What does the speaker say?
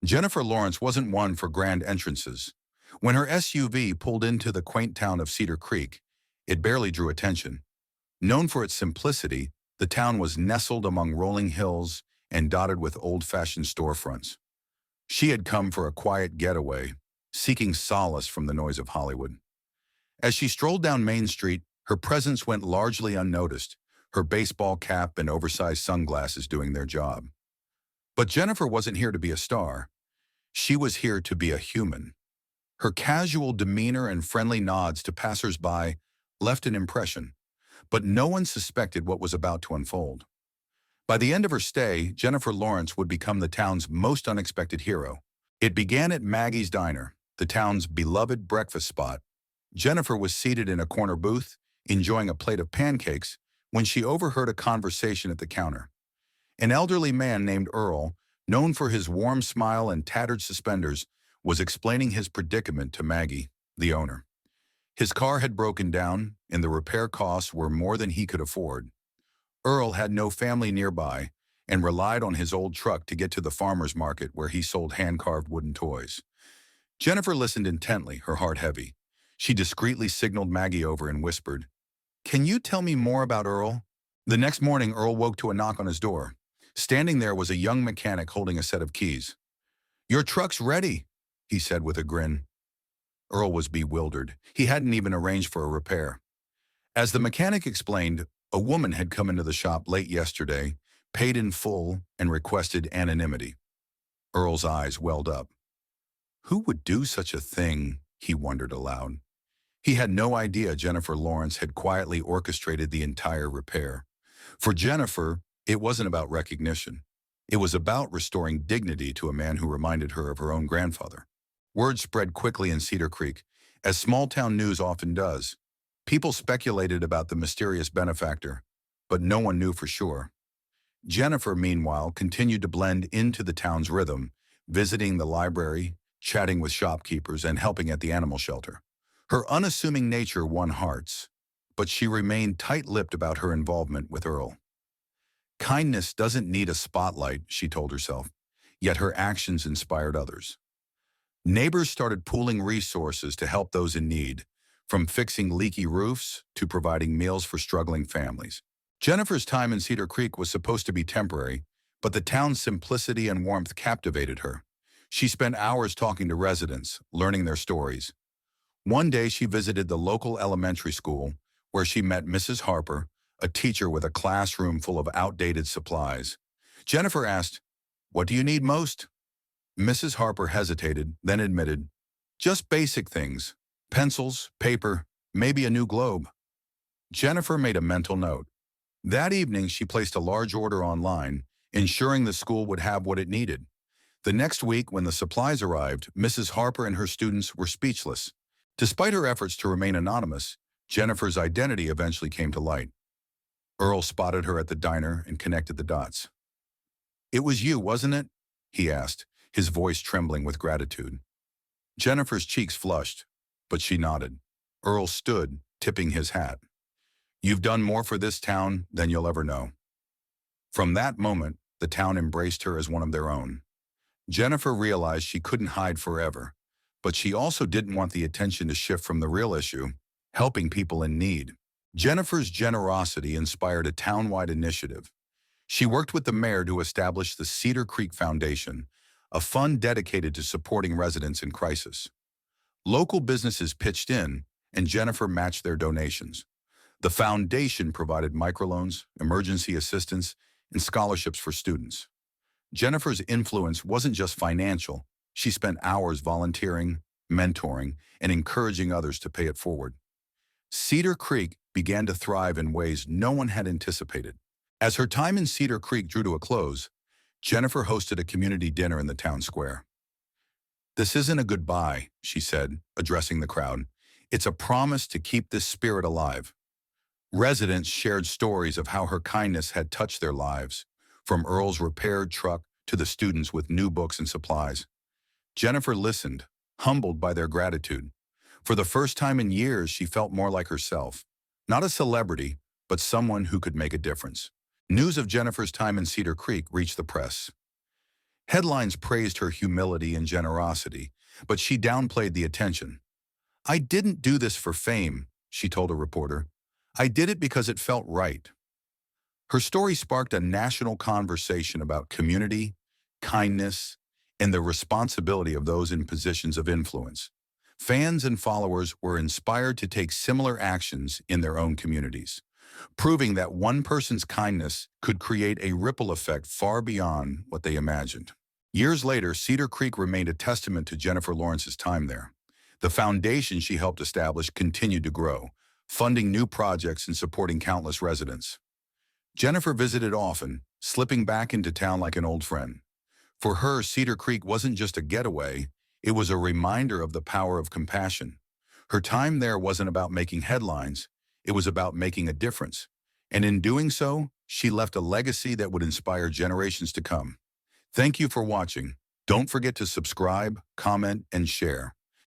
Jennifer Lawrence wasn't one for grand entrances. When her SUV pulled into the quaint town of Cedar Creek, it barely drew attention. Known for its simplicity, the town was nestled among rolling hills and dotted with old-fashioned storefronts. She had come for a quiet getaway, seeking solace from the noise of Hollywood. As she strolled down Main Street, her presence went largely unnoticed, her baseball cap and oversized sunglasses doing their job. But Jennifer wasn't here to be a star. She was here to be a human. Her casual demeanor and friendly nods to passers-by left an impression, but no one suspected what was about to unfold. By the end of her stay, Jennifer Lawrence would become the town's most unexpected hero. It began at Maggie's Diner, the town's beloved breakfast spot. Jennifer was seated in a corner booth, enjoying a plate of pancakes, when she overheard a conversation at the counter. An elderly man named Earl, known for his warm smile and tattered suspenders, was explaining his predicament to Maggie, the owner. His car had broken down, and the repair costs were more than he could afford. Earl had no family nearby and relied on his old truck to get to the farmer's market where he sold hand-carved wooden toys. Jennifer listened intently, her heart heavy. She discreetly signaled Maggie over and whispered, "Can you tell me more about Earl?" The next morning, Earl woke to a knock on his door. Standing there was a young mechanic holding a set of keys. "Your truck's ready," he said with a grin. Earl was bewildered. He hadn't even arranged for a repair. As the mechanic explained, a woman had come into the shop late yesterday, paid in full, and requested anonymity. Earl's eyes welled up. Who would do such a thing, he wondered aloud. He had no idea Jennifer Lawrence had quietly orchestrated the entire repair. For Jennifer, it wasn't about recognition. It was about restoring dignity to a man who reminded her of her own grandfather. Word spread quickly in Cedar Creek, as small-town news often does. People speculated about the mysterious benefactor, but no one knew for sure. Jennifer, meanwhile, continued to blend into the town's rhythm, visiting the library, chatting with shopkeepers, and helping at the animal shelter. Her unassuming nature won hearts, but she remained tight-lipped about her involvement with Earl. Kindness doesn't need a spotlight, she told herself, yet her actions inspired others. Neighbors started pooling resources to help those in need, from fixing leaky roofs to providing meals for struggling families. Jennifer's time in Cedar Creek was supposed to be temporary, but the town's simplicity and warmth captivated her. She spent hours talking to residents, learning their stories. One day she visited the local elementary school, where she met Mrs. Harper, a teacher with a classroom full of outdated supplies. Jennifer asked, "What do you need most?" Mrs. Harper hesitated, then admitted, "Just basic things. Pencils, paper, maybe a new globe." Jennifer made a mental note. That evening, she placed a large order online, ensuring the school would have what it needed. The next week, when the supplies arrived, Mrs. Harper and her students were speechless. Despite her efforts to remain anonymous, Jennifer's identity eventually came to light. Earl spotted her at the diner and connected the dots. "It was you, wasn't it?" he asked, his voice trembling with gratitude. Jennifer's cheeks flushed, but she nodded. Earl stood, tipping his hat. "You've done more for this town than you'll ever know." From that moment, the town embraced her as one of their own. Jennifer realized she couldn't hide forever, but she also didn't want the attention to shift from the real issue, helping people in need. Jennifer's generosity inspired a town-wide initiative. She worked with the mayor to establish the Cedar Creek Foundation, a fund dedicated to supporting residents in crisis. Local businesses pitched in, and Jennifer matched their donations. The foundation provided microloans, emergency assistance, and scholarships for students. Jennifer's influence wasn't just financial. She spent hours volunteering, mentoring, and encouraging others to pay it forward. Cedar Creek began to thrive in ways no one had anticipated. As her time in Cedar Creek drew to a close, Jennifer hosted a community dinner in the town square. "This isn't a goodbye," she said, addressing the crowd. "It's a promise to keep this spirit alive." Residents shared stories of how her kindness had touched their lives, from Earl's repaired truck to the students with new books and supplies. Jennifer listened, humbled by their gratitude. For the first time in years, she felt more like herself. Not a celebrity, but someone who could make a difference. News of Jennifer's time in Cedar Creek reached the press. Headlines praised her humility and generosity, but she downplayed the attention. "I didn't do this for fame," she told a reporter. "I did it because it felt right." Her story sparked a national conversation about community, kindness, and the responsibility of those in positions of influence. Fans and followers were inspired to take similar actions in their own communities, proving that one person's kindness could create a ripple effect far beyond what they imagined. Years later, Cedar Creek remained a testament to Jennifer Lawrence's time there. The foundation she helped establish continued to grow, funding new projects and supporting countless residents. Jennifer visited often, slipping back into town like an old friend. For her, Cedar Creek wasn't just a getaway, it was a reminder of the power of compassion. Her time there wasn't about making headlines, it was about making a difference. And in doing so, she left a legacy that would inspire generations to come. Thank you for watching. Don't forget to subscribe, comment, and share.